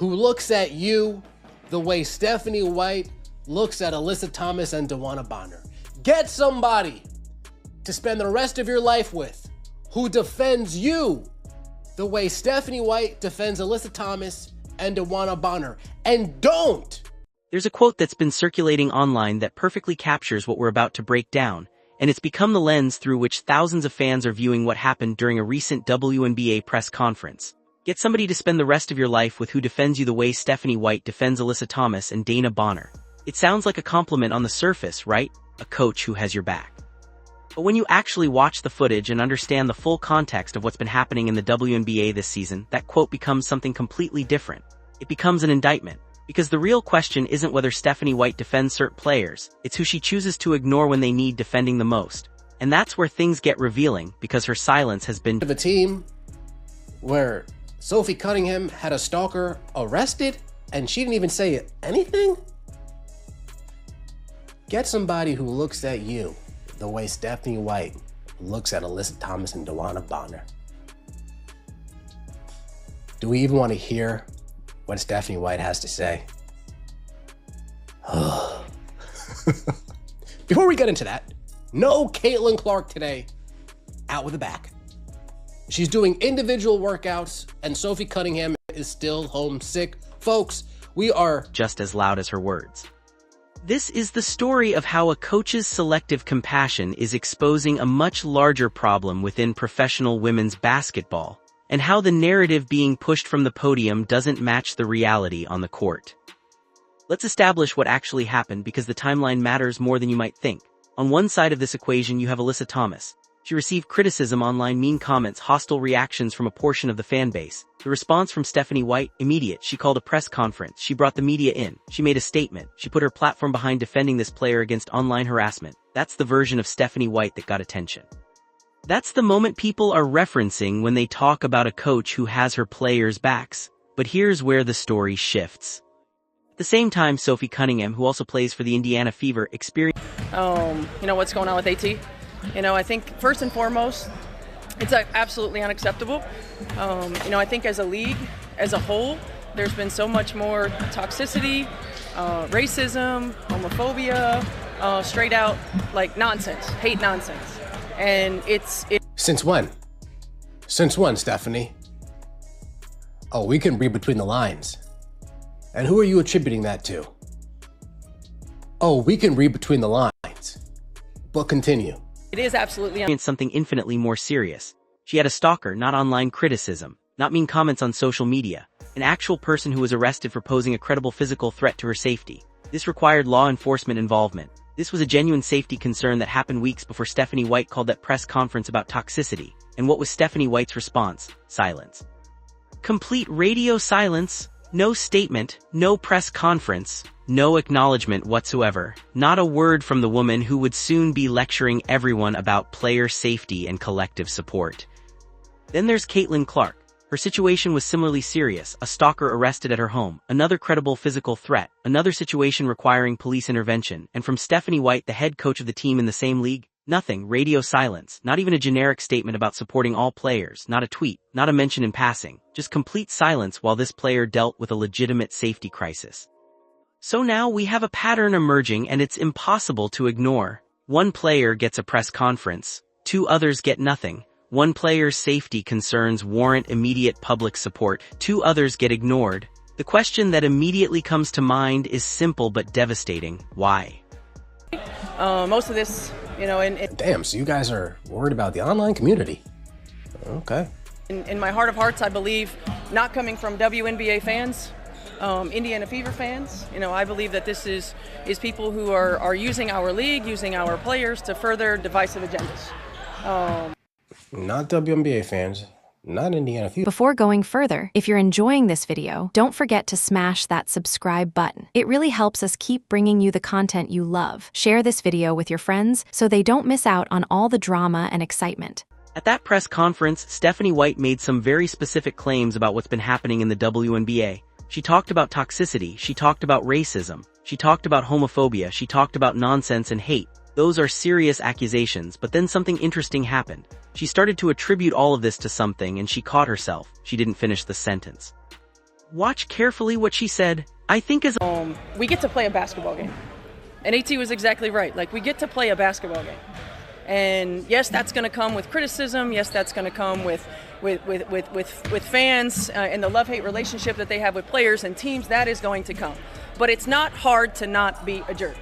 who looks at you the way Stephanie White looks at Alyssa Thomas and DeWanna Bonner. Get somebody to spend the rest of your life with who defends you the way Stephanie White defends Alyssa Thomas and DeWanna Bonner. And don't! There's a quote that's been circulating online that perfectly captures what we're about to break down, and it's become the lens through which thousands of fans are viewing what happened during a recent WNBA press conference. Get somebody to spend the rest of your life with who defends you the way Stephanie White defends Alyssa Thomas and Dana Bonner. It sounds like a compliment on the surface, right? A coach who has your back. But when you actually watch the footage and understand the full context of what's been happening in the WNBA this season, that quote becomes something completely different. It becomes an indictment. Because the real question isn't whether Stephanie White defends certain players, it's who she chooses to ignore when they need defending the most. And that's where things get revealing, because her silence has been of a team where Sophie Cunningham had a stalker arrested and she didn't even say anything? Get somebody who looks at you the way Stephanie White looks at Alyssa Thomas and DeWanna Bonner. Do we even want to hear what Stephanie White has to say? Before we get into that, no Caitlin Clark today, out with the back. She's doing individual workouts and Sophie Cunningham is still homesick. Folks, we are just as loud as her words. This is the story of how a coach's selective compassion is exposing a much larger problem within professional women's basketball, and how the narrative being pushed from the podium doesn't match the reality on the court. Let's establish what actually happened, because the timeline matters more than you might think. On one side of this equation you have Alyssa Thomas. She received criticism online, mean comments, hostile reactions from a portion of the fan base. The response from Stephanie White, immediate. She called a press conference. She brought the media in. She made a statement. She put her platform behind defending this player against online harassment. That's the version of Stephanie White that got attention. That's the moment people are referencing when they talk about a coach who has her players' backs. But here's where the story shifts. At the same time, Sophie Cunningham, who also plays for the Indiana Fever, experienced what's going on with AT. I think first and foremost, it's absolutely unacceptable. I think as a league, as a whole, there's been so much more toxicity, racism, homophobia, straight out like nonsense, hate nonsense. And it's Since when? Since when, Stephanie? Oh, we can read between the lines. And who are you attributing that to? Oh, we can read between the lines. But continue. It is absolutely something infinitely more serious. She had a stalker, not online criticism, not mean comments on social media, an actual person who was arrested for posing a credible physical threat to her safety. This required law enforcement involvement. This was a genuine safety concern that happened weeks before Stephanie White called that press conference about toxicity. And what was Stephanie White's response? Silence. Complete radio silence. No statement, no press conference, no acknowledgement whatsoever, not a word from the woman who would soon be lecturing everyone about player safety and collective support. Then there's Caitlin Clark. Her situation was similarly serious, a stalker arrested at her home, another credible physical threat, another situation requiring police intervention, and from Stephanie White, the head coach of the team in the same league, nothing, radio silence, not even a generic statement about supporting all players, not a tweet, not a mention in passing, just complete silence while this player dealt with a legitimate safety crisis. So now we have a pattern emerging and it's impossible to ignore. One player gets a press conference, two others get nothing. One player's safety concerns warrant immediate public support, two others get ignored. The question that immediately comes to mind is simple but devastating. Why? Most of this, Damn, so you guys are worried about the online community. Okay. In my heart of hearts, I believe, not coming from WNBA fans, Indiana Fever fans, I believe that this is people who are using our league, using our players to further divisive agendas. Not WNBA fans. Not Indiana Fever. Before going further, if you're enjoying this video, don't forget to smash that subscribe button. It really helps us keep bringing you the content you love. Share this video with your friends so they don't miss out on all the drama and excitement. At that press conference, Stephanie White made some very specific claims about what's been happening in the WNBA. She talked about toxicity, she talked about racism, she talked about homophobia, she talked about nonsense and hate. Those are serious accusations, but then something interesting happened. She started to attribute all of this to something and she caught herself. She didn't finish the sentence. Watch carefully what she said. I think as we get to play a basketball game. And AT was exactly right. Like, we get to play a basketball game. And yes, that's going to come with criticism. Yes, that's going to come with fans and the love-hate relationship that they have with players and teams. That is going to come. But it's not hard to not be a jerk.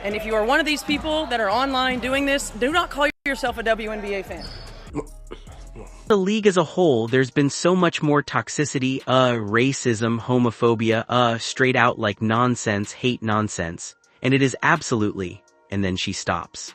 And if you are one of these people that are online doing this, do not call yourself a WNBA fan. The league as a whole, there's been so much more toxicity, racism, homophobia, straight out like nonsense, hate nonsense. And it is absolutely, and then she stops.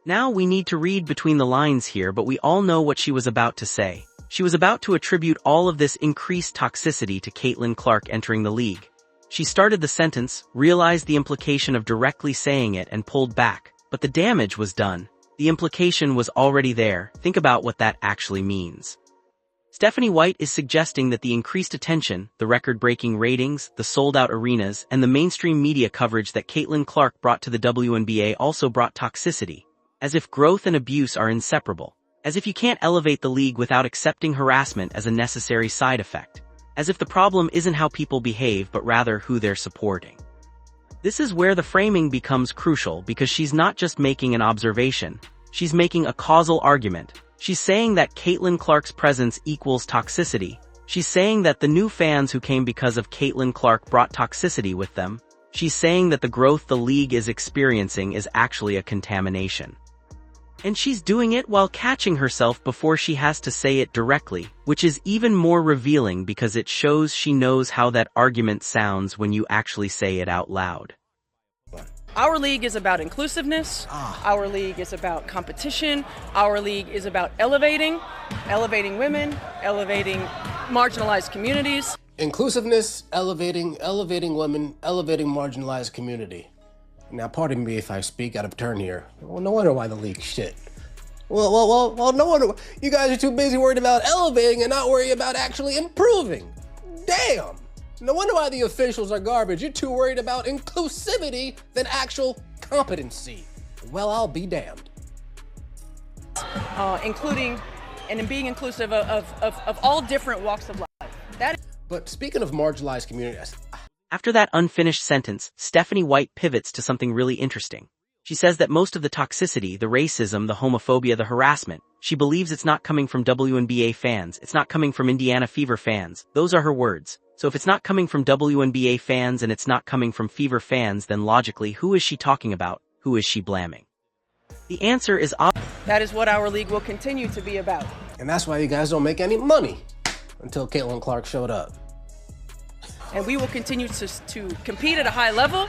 Now we need to read between the lines here, but we all know what she was about to say. She was about to attribute all of this increased toxicity to Caitlin Clark entering the league. She started the sentence, realized the implication of directly saying it, and pulled back. But the damage was done. The implication was already there. Think about what that actually means. Stephanie White is suggesting that the increased attention, the record-breaking ratings, the sold-out arenas, and the mainstream media coverage that Caitlin Clark brought to the WNBA also brought toxicity. As if growth and abuse are inseparable. As if you can't elevate the league without accepting harassment as a necessary side effect. As if the problem isn't how people behave but rather who they're supporting. This is where the framing becomes crucial because she's not just making an observation, she's making a causal argument. She's saying that Caitlin Clark's presence equals toxicity. She's saying that the new fans who came because of Caitlin Clark brought toxicity with them. She's saying that the growth the league is experiencing is actually a contamination. And she's doing it while catching herself before she has to say it directly, which is even more revealing because it shows she knows how that argument sounds when you actually say it out loud. Our league is about inclusiveness. Our league is about competition. Our league is about elevating women, elevating marginalized communities. Inclusiveness, elevating women, elevating marginalized community. Now, pardon me if I speak out of turn here. Well, no wonder why the league's shit. Well, no wonder you guys are too busy worried about elevating and not worried about actually improving. Damn! No wonder why the officials are garbage. You're too worried about inclusivity than actual competency. Well, I'll be damned. Including and being inclusive of all different walks of life. But speaking of marginalized communities, after that unfinished sentence, Stephanie White pivots to something really interesting. She says that most of the toxicity, the racism, the homophobia, the harassment, she believes it's not coming from WNBA fans, it's not coming from Indiana Fever fans. Those are her words. So if it's not coming from WNBA fans and it's not coming from Fever fans, then logically, who is she talking about? Who is she blaming? The answer is obvious. That is what our league will continue to be about. And that's why you guys don't make any money until Caitlin Clark showed up. And we will continue to compete at a high level,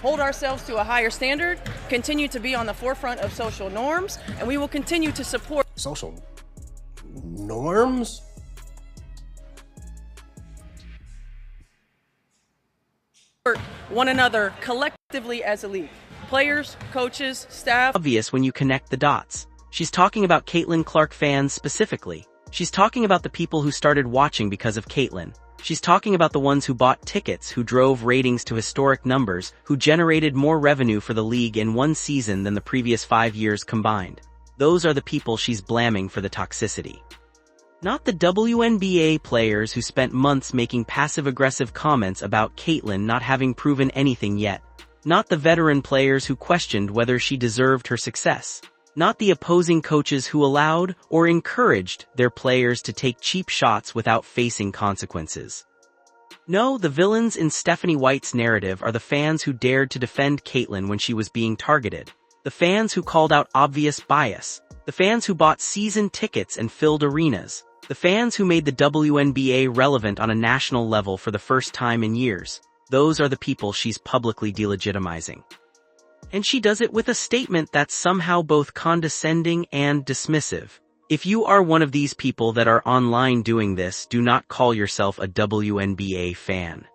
hold ourselves to a higher standard, continue to be on the forefront of social norms, and we will continue to support social norms? one another collectively as a league. Players, coaches, staff. Obvious when you connect the dots. She's talking about Caitlin Clark fans specifically. She's talking about the people who started watching because of Caitlin. She's talking about the ones who bought tickets, who drove ratings to historic numbers, who generated more revenue for the league in one season than the previous 5 years combined. Those are the people she's blaming for the toxicity. Not the WNBA players who spent months making passive-aggressive comments about Caitlin not having proven anything yet. Not the veteran players who questioned whether she deserved her success. Not the opposing coaches who allowed or encouraged their players to take cheap shots without facing consequences. No, the villains in Stephanie White's narrative are the fans who dared to defend Caitlin when she was being targeted. The fans who called out obvious bias. The fans who bought season tickets and filled arenas. The fans who made the WNBA relevant on a national level for the first time in years. Those are the people she's publicly delegitimizing. And she does it with a statement that's somehow both condescending and dismissive. If you are one of these people that are online doing this, do not call yourself a WNBA fan.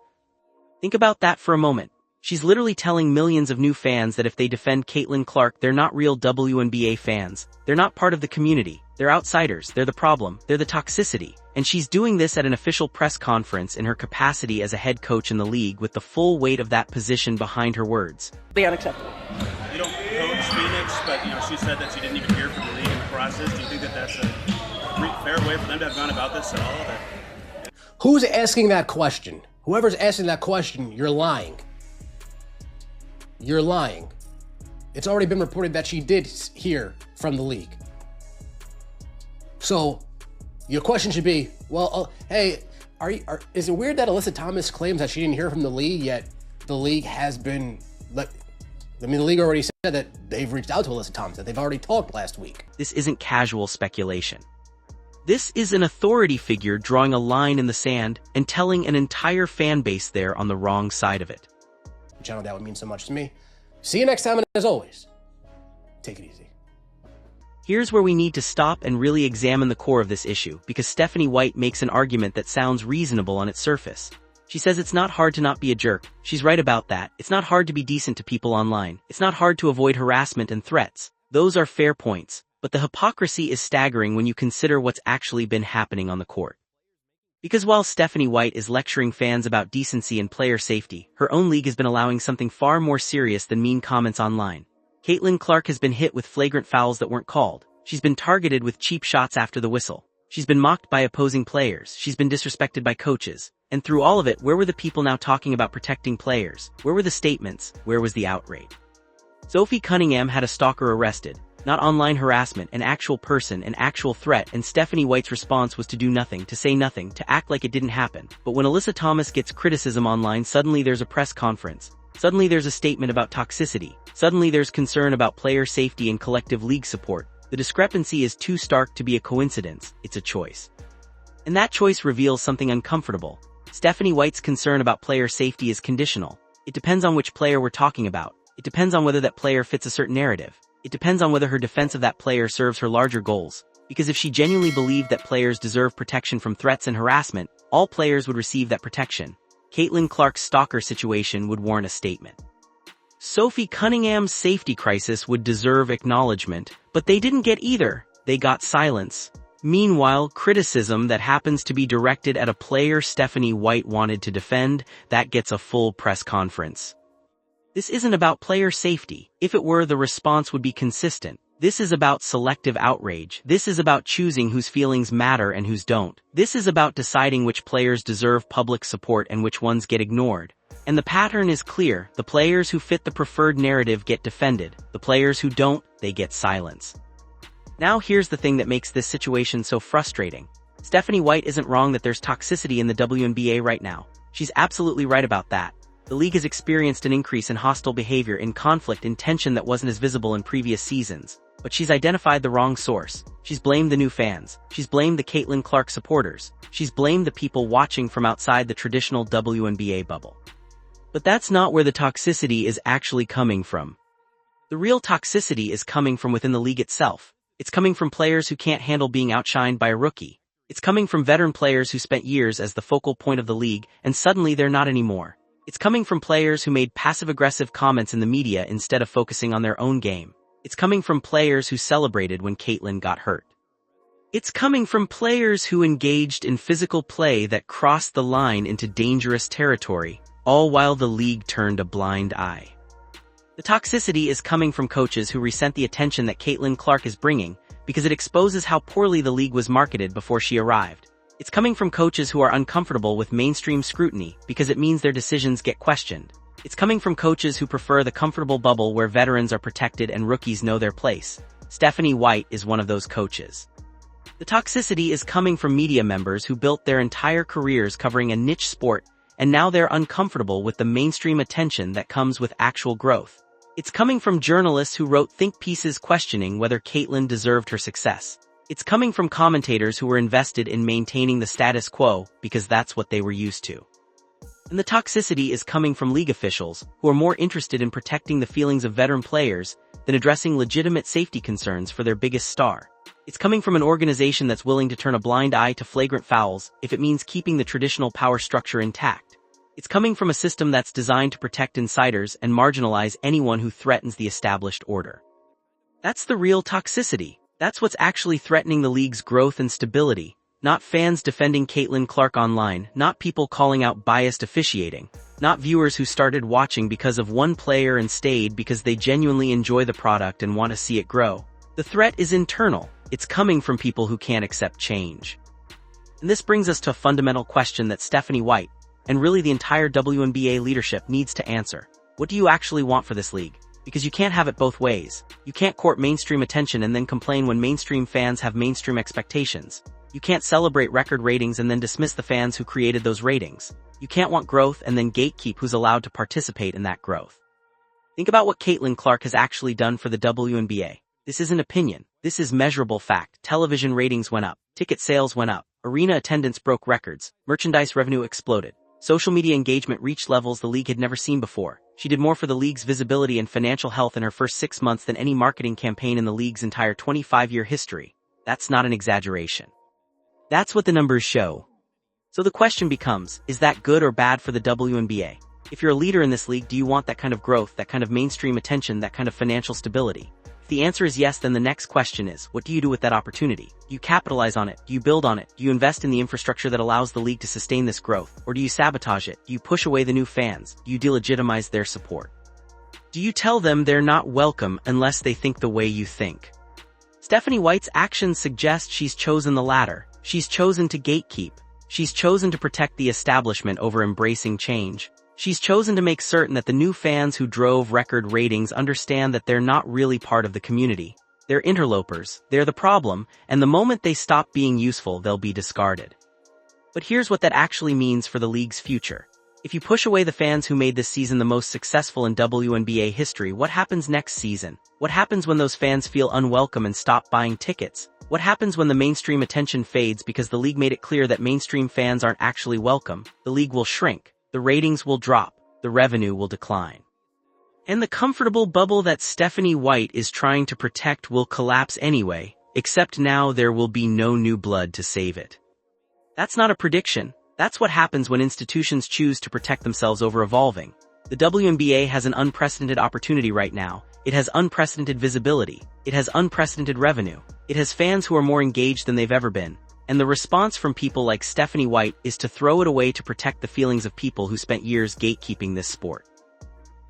Think about that for a moment. She's literally telling millions of new fans that if they defend Caitlin Clark, they're not real WNBA fans. They're not part of the community. They're outsiders. They're the problem. They're the toxicity. And she's doing this at an official press conference in her capacity as a head coach in the league with the full weight of that position behind her words. Unacceptable. You don't coach Phoenix, but she said that she didn't even hear from the league in the process. Do you think that that's a fair way for them to have gone about this at all? Who's asking that question? Whoever's asking that question, you're lying. You're lying. It's already been reported that she did hear from the league. So your question should be, well, hey, is it weird that Alyssa Thomas claims that she didn't hear from the league, yet the league has been, the league already said that they've reached out to Alyssa Thomas, that they've already talked last week. This isn't casual speculation. This is an authority figure drawing a line in the sand and telling an entire fan base they're on the wrong side of it. Which I know that would mean so much to me. See you next time, and as always, take it easy. Here's where we need to stop and really examine the core of this issue, because Stephanie White makes an argument that sounds reasonable on its surface. She says it's not hard to not be a jerk. She's right about that. It's not hard to be decent to people online. It's not hard to avoid harassment and threats. Those are fair points, but the hypocrisy is staggering when you consider what's actually been happening on the court. Because while Stephanie White is lecturing fans about decency and player safety, her own league has been allowing something far more serious than mean comments online. Caitlin Clark has been hit with flagrant fouls that weren't called. She's been targeted with cheap shots after the whistle. She's been mocked by opposing players. She's been disrespected by coaches. And through all of it, where were the people now talking about protecting players? Where were the statements? Where was the outrage? Sophie Cunningham had a stalker arrested. Not online harassment, an actual person, an actual threat, and Stephanie White's response was to do nothing, to say nothing, to act like it didn't happen. But when Alyssa Thomas gets criticism online, suddenly there's a press conference. Suddenly there's a statement about toxicity. Suddenly there's concern about player safety and collective league support. The discrepancy is too stark to be a coincidence. It's a choice. And that choice reveals something uncomfortable. Stephanie White's concern about player safety is conditional. It depends on which player we're talking about. It depends on whether that player fits a certain narrative. It depends on whether her defense of that player serves her larger goals. Because if she genuinely believed that players deserve protection from threats and harassment, all players would receive that protection. Caitlin Clark's stalker situation would warrant a statement. Sophie Cunningham's safety crisis would deserve acknowledgement, but they didn't get either. They got silence. Meanwhile, criticism that happens to be directed at a player Stephanie White wanted to defend, that gets a full press conference. This isn't about player safety. If it were, the response would be consistent. This is about selective outrage. This is about choosing whose feelings matter and whose don't. This is about deciding which players deserve public support and which ones get ignored. And the pattern is clear. The players who fit the preferred narrative get defended. The players who don't, they get silence. Now here's the thing that makes this situation so frustrating. Stephanie White isn't wrong that there's toxicity in the WNBA right now. She's absolutely right about that. The league has experienced an increase in hostile behavior, in conflict, in tension that wasn't as visible in previous seasons. But she's identified the wrong source. She's blamed the new fans. She's blamed the Caitlin Clark supporters. She's blamed the people watching from outside the traditional WNBA bubble. But that's not where the toxicity is actually coming from. The real toxicity is coming from within the league itself. It's coming from players who can't handle being outshined by a rookie. It's coming from veteran players who spent years as the focal point of the league, and suddenly they're not anymore. It's coming from players who made passive-aggressive comments in the media instead of focusing on their own game. It's coming from players who celebrated when Caitlin got hurt. It's coming from players who engaged in physical play that crossed the line into dangerous territory, all while the league turned a blind eye. The toxicity is coming from coaches who resent the attention that Caitlin Clark is bringing because it exposes how poorly the league was marketed before she arrived. It's coming from coaches who are uncomfortable with mainstream scrutiny because it means their decisions get questioned. It's coming from coaches who prefer the comfortable bubble where veterans are protected and rookies know their place. Stephanie White is one of those coaches. The toxicity is coming from media members who built their entire careers covering a niche sport, and now they're uncomfortable with the mainstream attention that comes with actual growth. It's coming from journalists who wrote think pieces questioning whether Caitlin deserved her success. It's coming from commentators who were invested in maintaining the status quo because that's what they were used to. And the toxicity is coming from league officials who are more interested in protecting the feelings of veteran players than addressing legitimate safety concerns for their biggest star. It's coming from an organization that's willing to turn a blind eye to flagrant fouls if it means keeping the traditional power structure intact. It's coming from a system that's designed to protect insiders and marginalize anyone who threatens the established order. That's the real toxicity. That's what's actually threatening the league's growth and stability. Not fans defending Caitlin Clark online, not people calling out biased officiating, not viewers who started watching because of one player and stayed because they genuinely enjoy the product and want to see it grow. The threat is internal. It's coming from people who can't accept change. And this brings us to a fundamental question that Stephanie White, and really the entire WNBA leadership, needs to answer. What do you actually want for this league? Because you can't have it both ways. You can't court mainstream attention and then complain when mainstream fans have mainstream expectations. You can't celebrate record ratings and then dismiss the fans who created those ratings. You can't want growth and then gatekeep who's allowed to participate in that growth. Think about what Caitlin Clark has actually done for the WNBA. This isn't opinion. This is measurable fact. Television ratings went up. Ticket sales went up. Arena attendance broke records. Merchandise revenue exploded. Social media engagement reached levels the league had never seen before. She did more for the league's visibility and financial health in her first 6 months than any marketing campaign in the league's entire 25-year history. That's not an exaggeration. That's what the numbers show. So the question becomes, is that good or bad for the WNBA? If you're a leader in this league, do you want that kind of growth, that kind of mainstream attention, that kind of financial stability? If the answer is yes, then the next question is, what do you do with that opportunity? Do you capitalize on it? Do you build on it? Do you invest in the infrastructure that allows the league to sustain this growth? Or do you sabotage it? Do you push away the new fans? Do you delegitimize their support? Do you tell them they're not welcome unless they think the way you think? Stephanie White's actions suggest she's chosen the latter. She's chosen to gatekeep. She's chosen to protect the establishment over embracing change. She's chosen to make certain that the new fans who drove record ratings understand that they're not really part of the community. They're interlopers, they're the problem, and the moment they stop being useful, they'll be discarded. But here's what that actually means for the league's future. If you push away the fans who made this season the most successful in WNBA history, what happens next season? What happens when those fans feel unwelcome and stop buying tickets? What happens when the mainstream attention fades because the league made it clear that mainstream fans aren't actually welcome? The league will shrink. The ratings will drop, the revenue will decline. And the comfortable bubble that Stephanie White is trying to protect will collapse anyway, except now there will be no new blood to save it. That's not a prediction. That's what happens when institutions choose to protect themselves over evolving. The WNBA has an unprecedented opportunity right now. It has unprecedented visibility. It has unprecedented revenue. It has fans who are more engaged than they've ever been. And the response from people like Stephanie White is to throw it away to protect the feelings of people who spent years gatekeeping this sport.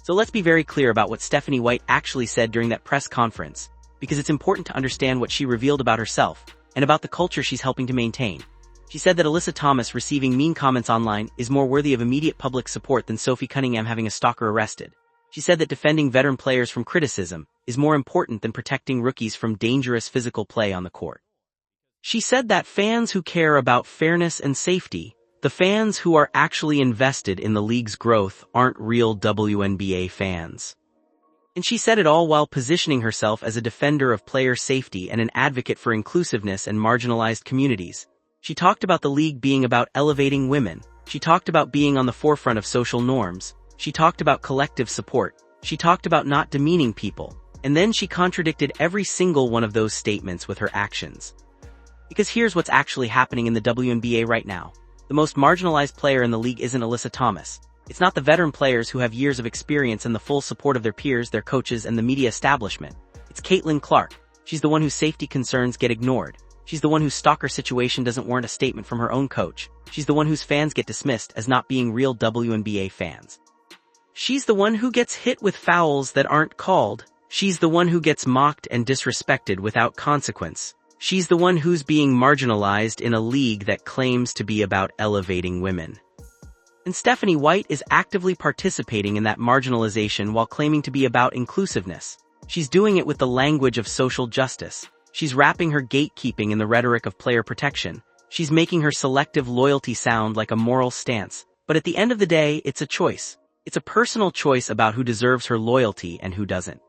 So let's be very clear about what Stephanie White actually said during that press conference, because it's important to understand what she revealed about herself, and about the culture she's helping to maintain. She said that Alyssa Thomas receiving mean comments online is more worthy of immediate public support than Sophie Cunningham having a stalker arrested. She said that defending veteran players from criticism is more important than protecting rookies from dangerous physical play on the court. She said that fans who care about fairness and safety, the fans who are actually invested in the league's growth, aren't real WNBA fans. And she said it all while positioning herself as a defender of player safety and an advocate for inclusiveness and marginalized communities. She talked about the league being about elevating women. She talked about being on the forefront of social norms. She talked about collective support. She talked about not demeaning people. And then she contradicted every single one of those statements with her actions. Because here's what's actually happening in the WNBA right now. The most marginalized player in the league isn't Alyssa Thomas. It's not the veteran players who have years of experience and the full support of their peers, their coaches, and the media establishment. It's Caitlin Clark. She's the one whose safety concerns get ignored. She's the one whose stalker situation doesn't warrant a statement from her own coach. She's the one whose fans get dismissed as not being real WNBA fans. She's the one who gets hit with fouls that aren't called. She's the one who gets mocked and disrespected without consequence. She's the one who's being marginalized in a league that claims to be about elevating women. And Stephanie White is actively participating in that marginalization while claiming to be about inclusiveness. She's doing it with the language of social justice. She's wrapping her gatekeeping in the rhetoric of player protection. She's making her selective loyalty sound like a moral stance. But at the end of the day, it's a choice. It's a personal choice about who deserves her loyalty and who doesn't.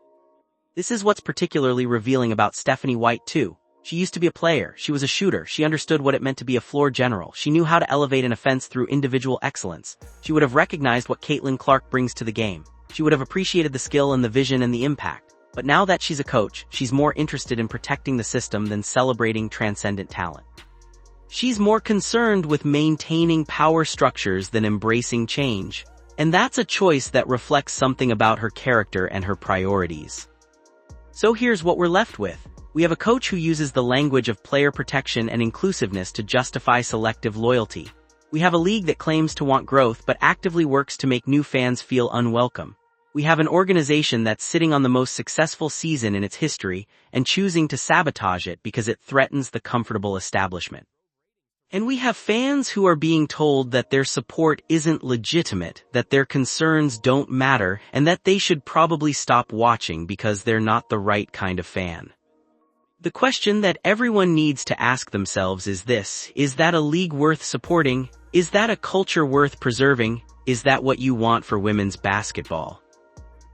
This is what's particularly revealing about Stephanie White too. She used to be a player, she was a shooter, she understood what it meant to be a floor general, she knew how to elevate an offense through individual excellence. She would have recognized what Caitlin Clark brings to the game. She would have appreciated the skill and the vision and the impact. But now that she's a coach, she's more interested in protecting the system than celebrating transcendent talent. She's more concerned with maintaining power structures than embracing change. And that's a choice that reflects something about her character and her priorities. So here's what we're left with. We have a coach who uses the language of player protection and inclusiveness to justify selective loyalty. We have a league that claims to want growth but actively works to make new fans feel unwelcome. We have an organization that's sitting on the most successful season in its history and choosing to sabotage it because it threatens the comfortable establishment. And we have fans who are being told that their support isn't legitimate, that their concerns don't matter, and that they should probably stop watching because they're not the right kind of fan. The question that everyone needs to ask themselves is this: is that a league worth supporting? Is that a culture worth preserving? Is that what you want for women's basketball?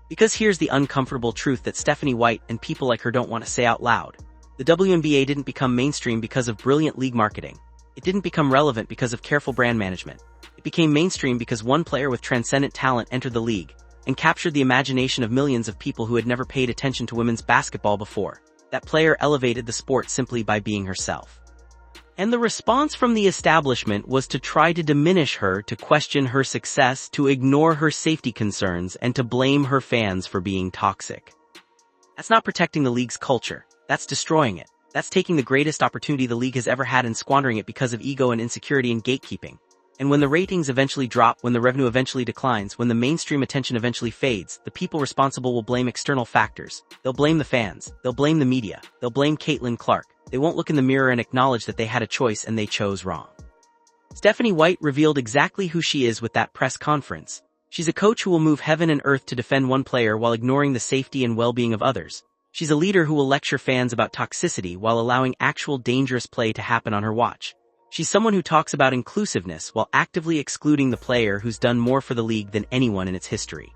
Because here's the uncomfortable truth that Stephanie White and people like her don't want to say out loud. The WNBA didn't become mainstream because of brilliant league marketing. It didn't become relevant because of careful brand management. It became mainstream because one player with transcendent talent entered the league and captured the imagination of millions of people who had never paid attention to women's basketball before. That player elevated the sport simply by being herself. And the response from the establishment was to try to diminish her, to question her success, to ignore her safety concerns, and to blame her fans for being toxic. That's not protecting the league's culture. That's destroying it. That's taking the greatest opportunity the league has ever had and squandering it because of ego and insecurity and gatekeeping. And when the ratings eventually drop, when the revenue eventually declines, when the mainstream attention eventually fades, the people responsible will blame external factors. They'll blame the fans. They'll blame the media. They'll blame Caitlin Clark. They won't look in the mirror and acknowledge that they had a choice and they chose wrong. Stephanie White revealed exactly who she is with that press conference. She's a coach who will move heaven and earth to defend one player while ignoring the safety and well-being of others. She's a leader who will lecture fans about toxicity while allowing actual dangerous play to happen on her watch. She's someone who talks about inclusiveness while actively excluding the player who's done more for the league than anyone in its history.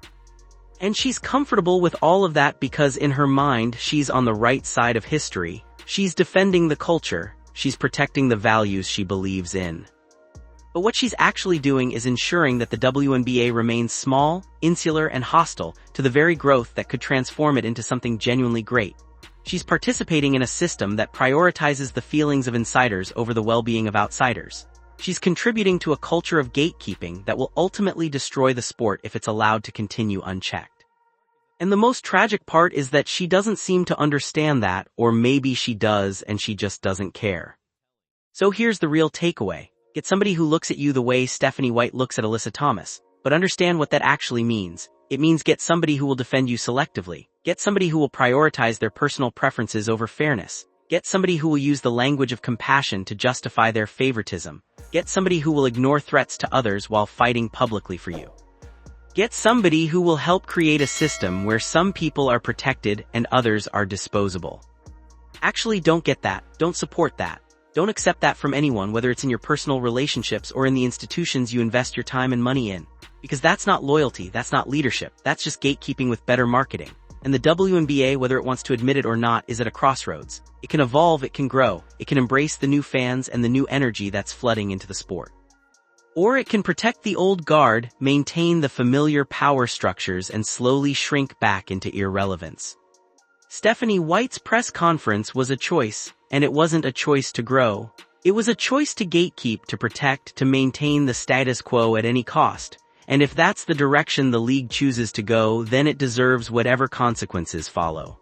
And she's comfortable with all of that because in her mind, she's on the right side of history. She's defending the culture. She's protecting the values she believes in. But what she's actually doing is ensuring that the WNBA remains small, insular, and hostile to the very growth that could transform it into something genuinely great. She's participating in a system that prioritizes the feelings of insiders over the well-being of outsiders. She's contributing to a culture of gatekeeping that will ultimately destroy the sport if it's allowed to continue unchecked. And the most tragic part is that she doesn't seem to understand that, or maybe she does and she just doesn't care. So here's the real takeaway. Get somebody who looks at you the way Stephanie White looks at Alyssa Thomas, but understand what that actually means. It means get somebody who will defend you selectively. Get somebody who will prioritize their personal preferences over fairness. Get somebody who will use the language of compassion to justify their favoritism. Get somebody who will ignore threats to others while fighting publicly for you. Get somebody who will help create a system where some people are protected and others are disposable. Actually, don't get that. Don't support that. Don't accept that from anyone, whether it's in your personal relationships or in the institutions you invest your time and money in. Because that's not loyalty, that's not leadership, that's just gatekeeping with better marketing. And the WNBA, whether it wants to admit it or not, is at a crossroads. It can evolve, it can grow, it can embrace the new fans and the new energy that's flooding into the sport. Or it can protect the old guard, maintain the familiar power structures, and slowly shrink back into irrelevance. Stephanie White's press conference was a choice, and it wasn't a choice to grow. It was a choice to gatekeep, to protect, to maintain the status quo at any cost. And if that's the direction the league chooses to go, then it deserves whatever consequences follow.